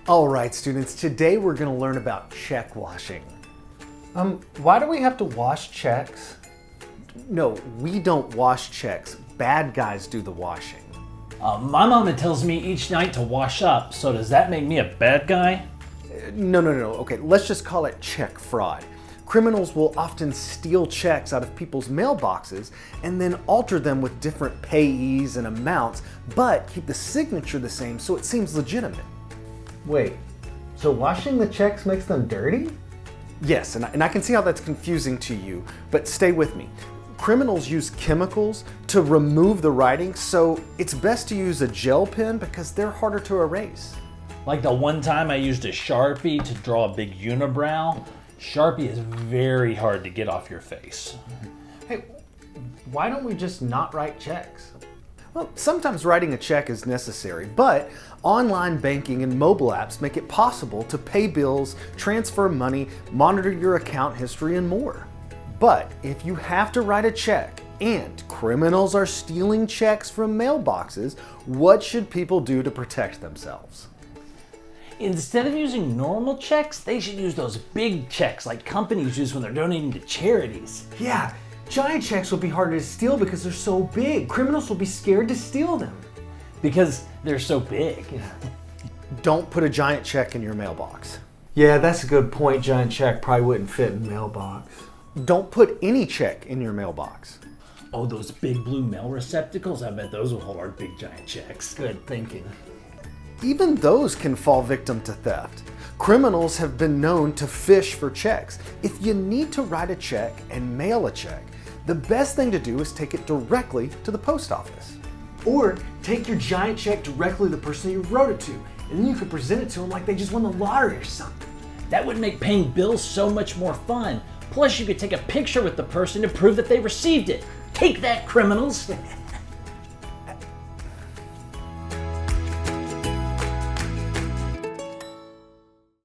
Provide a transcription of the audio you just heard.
All right, students, today we're going to learn about check washing. Why do we have to wash checks? No, we don't wash checks. Bad guys do the washing. My mama tells me each night to wash up, so does that make me a bad guy? No. Okay, let's just call it check fraud. Criminals will often steal checks out of people's mailboxes and then alter them with different payees and amounts, but keep the signature the same so it seems legitimate. Wait, so washing the checks makes them dirty? Yes, and I can see how that's confusing to you, but stay with me. Criminals use chemicals to remove the writing, so it's best to use a gel pen because they're harder to erase. Like the one time I used a Sharpie to draw a big unibrow. Sharpie is very hard to get off your face. Hey, why don't we just not write checks? Well, sometimes writing a check is necessary, but online banking and mobile apps make it possible to pay bills, transfer money, monitor your account history, and more. But if you have to write a check and criminals are stealing checks from mailboxes, what should people do to protect themselves? Instead of using normal checks, they should use those big checks like companies use when they're donating to charities. Yeah, giant checks will be harder to steal because they're so big. Criminals will be scared to steal them. Because they're so big. Don't put a giant check in your mailbox. Yeah, that's a good point. Giant check probably wouldn't fit in mailbox. Don't put any check in your mailbox. Oh, those big blue mail receptacles? I bet those will hold our big giant checks. Good thinking. Even those can fall victim to theft. Criminals have been known to fish for checks. If you need to write a check and mail a check, the best thing to do is take it directly to the post office. Or take your giant check directly to the person you wrote it to, and then you can present it to them like they just won the lottery or something. That would make paying bills so much more fun. Plus, you could take a picture with the person to prove that they received it. Take that, criminals!